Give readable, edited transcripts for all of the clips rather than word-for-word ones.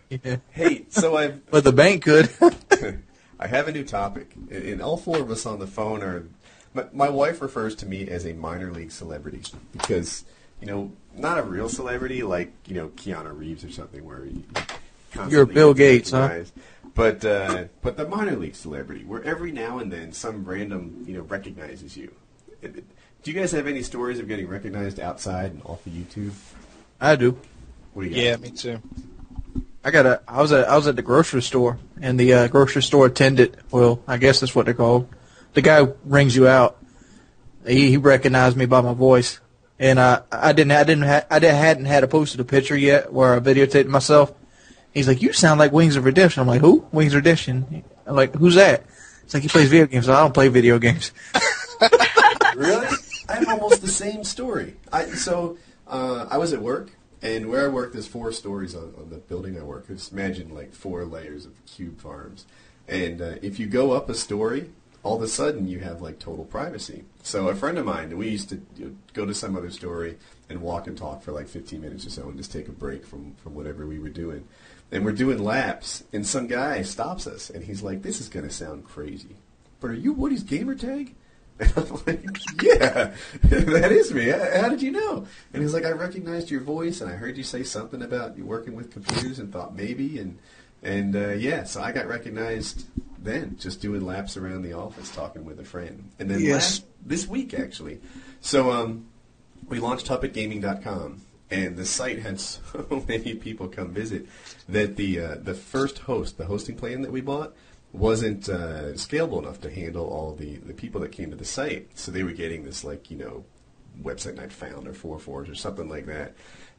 Yeah. Hey, so But the bank could. I have a new topic, and all four of us on the phone are. My wife refers to me as a minor league celebrity because, not a real celebrity like Keanu Reeves or something where you're Bill Gates, huh? But the minor league celebrity, where every now and then some random recognizes you. Do you guys have any stories of getting recognized outside and off of YouTube? I do. What do you got? Yeah, me too. I was at the grocery store, and the grocery store attendant, well, I guess that's what they're called. The guy rings you out. He recognized me by my voice, and I hadn't had posted a picture yet where I videotaped myself. He's like, "You sound like Wings of Redemption." I'm like, "Who? Wings of Redemption?" I'm like, "Who's that?" It's like, "He plays video games." I don't play video games. Really? I have almost the same story. I was at work. And where I work, there's 4 stories on the building I work. Just imagine like 4 layers of cube farms. And if you go up a story, all of a sudden you have like total privacy. So a friend of mine, we used to go to some other story and walk and talk for like 15 minutes or so and just take a break from whatever we were doing. And we're doing laps, and some guy stops us, and he's like, "This is going to sound crazy, but are you Woody's Gamertag?" And I'm like, "Yeah, that is me. How did you know?" And he's like, "I recognized your voice, and I heard you say something about you working with computers, and thought maybe." And yeah, so I got recognized then, just doing laps around the office, talking with a friend. And then this week, actually. So we launched TuppetGaming.com, and the site had so many people come visit that the first host, the hosting plan that we bought, wasn't scalable enough to handle all the people that came to the site. So they were getting this website not found or 4.4s or something like that.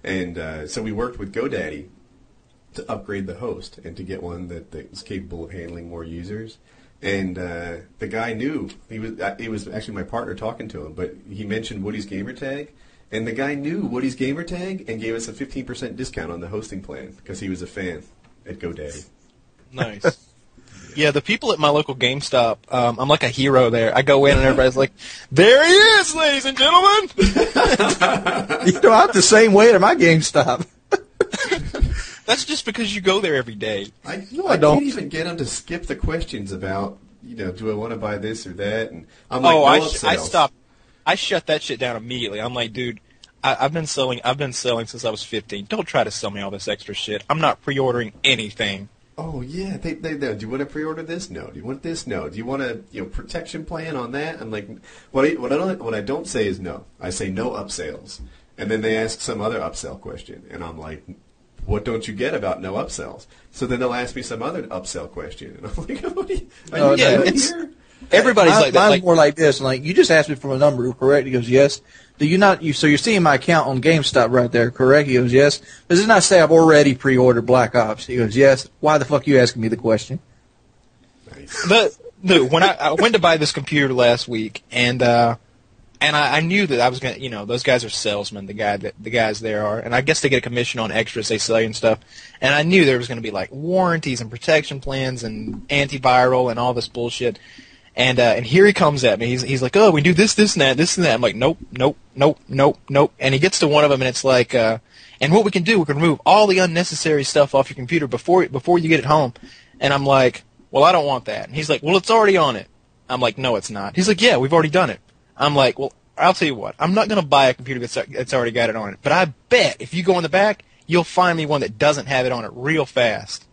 And so we worked with GoDaddy to upgrade the host and to get one that was capable of handling more users. And the guy knew, it was actually my partner talking to him, but he mentioned Woody's Gamertag, and the guy knew Woody's Gamertag and gave us a 15% discount on the hosting plan because he was a fan at GoDaddy. Nice. Yeah, the people at my local GameStop, I'm like a hero there. I go in and everybody's like, "There he is, ladies and gentlemen!" I'm the same way at my GameStop. That's just because you go there every day. I don't even get them to skip the questions about, do I want to buy this or that? And I'm like, I stopped. I shut that shit down immediately. I'm like, dude, I've been selling since I was 15. Don't try to sell me all this extra shit. I'm not pre-ordering anything. Oh yeah, they do you want to pre-order this? No. Do you want this? No. Do you want a protection plan on that? I'm like, what I don't say is no. I say no upsells, and then they ask some other upsell question, and I'm like, what don't you get about no upsells? So then they'll ask me some other upsell question, and I'm like, what are you here? Everybody's like that. Mine's more like this. Like, you just asked me for a number, correct? He goes, yes. Do you not? So you're seeing my account on GameStop right there, correct? He goes, yes. Does it not say I've already pre-ordered Black Ops? He goes, yes. Why the fuck are you asking me the question? Nice. When I went to buy this computer last week, and I knew that I was gonna, those guys are salesmen. The guys there are, and I guess they get a commission on extras they sell you and stuff. And I knew there was gonna be like warranties and protection plans and antiviral and all this bullshit. And here he comes at me. He's like, "Oh, we do this and that." I'm like, "Nope." And he gets to one of them, and it's like, and what we can do, we can remove all the unnecessary stuff off your computer before you get it home. And I'm like, "Well, I don't want that." And he's like, "Well, it's already on it." I'm like, "No, it's not." He's like, "Yeah, we've already done it." I'm like, "Well, I'll tell you what. I'm not going to buy a computer that's already got it on it. But I bet if you go in the back, you'll find me one that doesn't have it on it real fast."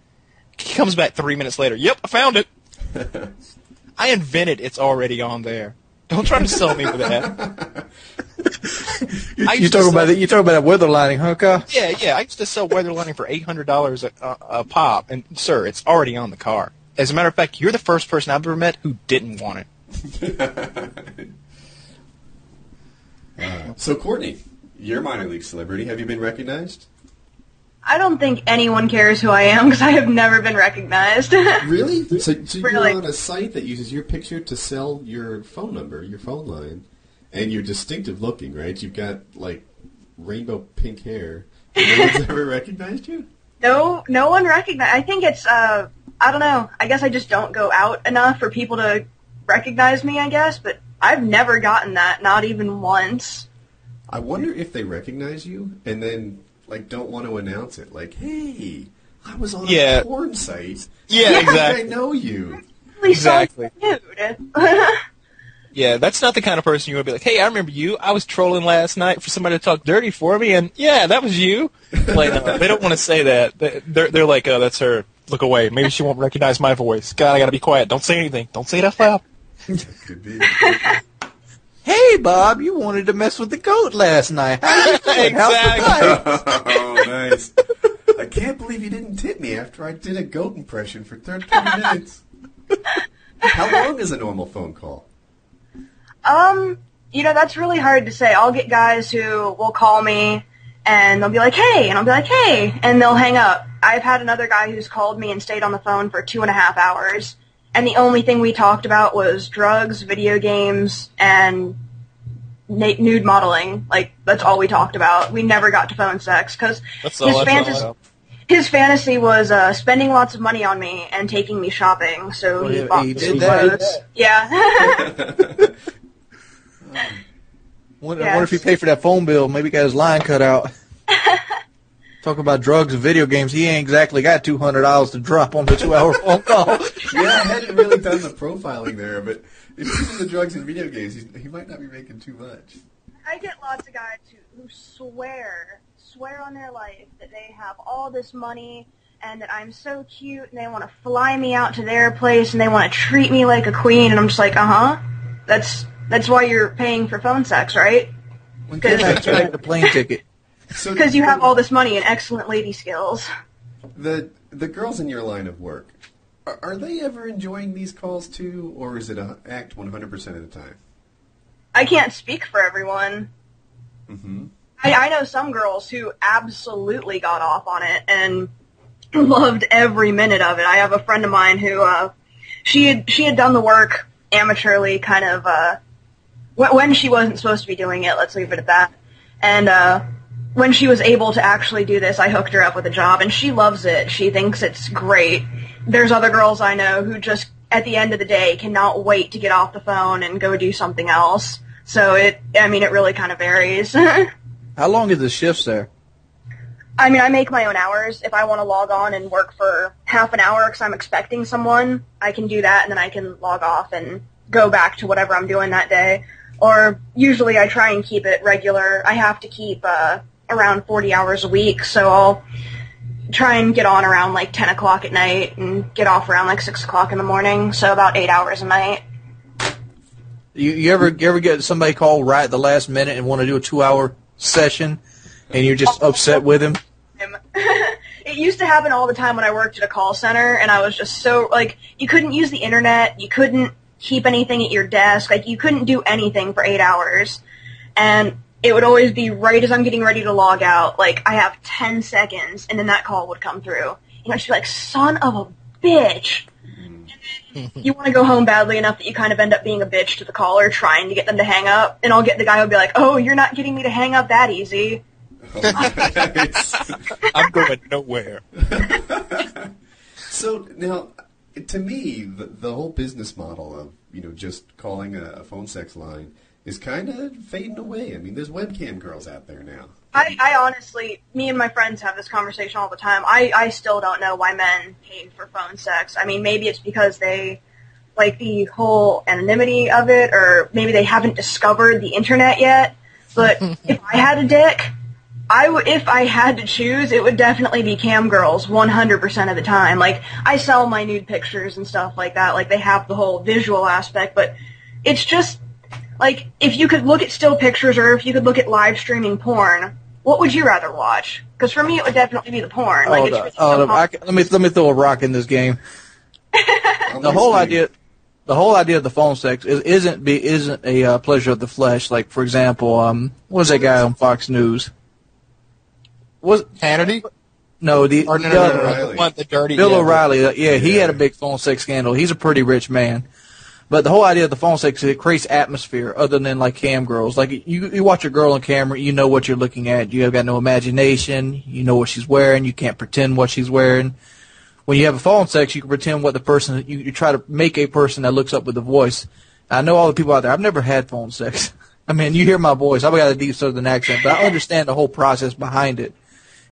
He comes back 3 minutes later. "Yep, I found it." I invented it's already on there. Don't try to sell me with that. You talking about that weather lining, huh, Kyle? Yeah. I used to sell weather lining for $800 a pop, and sir, it's already on the car. As a matter of fact, you're the first person I've ever met who didn't want it. So, Courtney, you're a minor league celebrity. Have you been recognized? I don't think anyone cares who I am because I have never been recognized. Really? So Really? you're on a site that uses your picture to sell your phone number, your phone line, and you're distinctive looking, right? You've got, like, rainbow pink hair. No one's ever recognized you? No one recognized. I think it's, I don't know. I guess I just don't go out enough for people to recognize me, I guess, but I've never gotten that, not even once. I wonder if they recognize you and then, like, don't want to announce it. Like, "Hey, I was on a porn site. Yeah, exactly. I know you. Exactly. Yeah, that's not the kind of person you would be like, hey, I remember you. I was trolling last night for somebody to talk dirty for me, and yeah, that was you. Like, no, they don't want to say that. They're like, oh, that's her. Look away. Maybe she won't recognize my voice. God, I gotta be quiet. Don't say anything. Don't say it out loud. Could be. Hey, Bob, you wanted to mess with the goat last night. How you doing? Exactly. Oh, nice. I can't believe you didn't tip me after I did a goat impression for 30 minutes. How long is a normal phone call? That's really hard to say. I'll get guys who will call me, and they'll be like, hey, and I'll be like, hey, and they'll hang up. I've had another guy who's called me and stayed on the phone for 2.5 hours, and the only thing we talked about was drugs, video games, and nude modeling. Like, that's all we talked about. We never got to phone sex, because his fantasy was spending lots of money on me and taking me shopping, so he bought me some clothes. Yeah. Wonder if he paid for that phone bill. Maybe he got his line cut out. Talk about drugs and video games. He ain't exactly got $200 to drop on the 2-hour phone call. Yeah, I hadn't really done the profiling there, but if he's into the drugs and video games, he might not be making too much. I get lots of guys who swear on their life that they have all this money and that I'm so cute and they want to fly me out to their place and they want to treat me like a queen, and I'm just like, that's why you're paying for phone sex, right? Because the plane ticket. Because you have all this money and excellent lady skills. The girls in your line of work, are they ever enjoying these calls too, or is it an act 100% of the time? I can't speak for everyone. Mm-hmm. I know some girls who absolutely got off on it and loved every minute of it. I have a friend of mine who she had done the work amateurly, kind of when she wasn't supposed to be doing it. Let's leave it at that. And when she was able to actually do this, I hooked her up with a job, and she loves it. She thinks it's great. There's other girls I know who just, at the end of the day, cannot wait to get off the phone and go do something else. So it really kind of varies. How long is the shifts there? I make my own hours. If I want to log on and work for half an hour because I'm expecting someone, I can do that, and then I can log off and go back to whatever I'm doing that day. Or usually I try and keep it regular. I have to keep around 40 hours a week, so I'll try and get on around like 10 o'clock at night and get off around like 6 o'clock in the morning, so about 8 hours a night. You ever get somebody call right at the last minute and want to do a 2-hour session, and you're just upset with him? It used to happen all the time when I worked at a call center, and I was just so, like, you couldn't use the internet, you couldn't keep anything at your desk, like, you couldn't do anything for 8 hours, and it would always be right as I'm getting ready to log out, like, I have 10 seconds, and then that call would come through. And I'd just be like, son of a bitch! You want to go home badly enough that you kind of end up being a bitch to the caller, trying to get them to hang up, and I'll get the guy who'll be like, oh, you're not getting me to hang up that easy. I'm going nowhere. So, now, to me, the whole business model of, just calling a phone sex line is kind of fading away. I mean, there's webcam girls out there now. I honestly, me and my friends have this conversation all the time. I still don't know why men pay for phone sex. I mean, maybe it's because they like the whole anonymity of it, or maybe they haven't discovered the internet yet. But if I had a dick, if I had to choose, it would definitely be cam girls 100% of the time. Like, I sell my nude pictures and stuff like that. Like, they have the whole visual aspect, but it's just, like, if you could look at still pictures or if you could look at live streaming porn, what would you rather watch? Because for me, it would definitely be the porn. Like, let me throw a rock in this game. The whole idea of the phone sex isn't a pleasure of the flesh. Like, for example, what was that guy on Fox News? Was Hannity? No, the dirty Bill O'Reilly. He had a big phone sex scandal. He's a pretty rich man. But the whole idea of the phone sex is it creates atmosphere other than like cam girls. Like you watch a girl on camera, you know what you're looking at. You have got no imagination. You know what she's wearing. You can't pretend what she's wearing. When you have a phone sex, you can pretend what the person. You try to make a person that looks up with a voice. I know all the people out there. I've never had phone sex. I mean, you hear my voice. I've got a deep southern accent, but I understand the whole process behind it.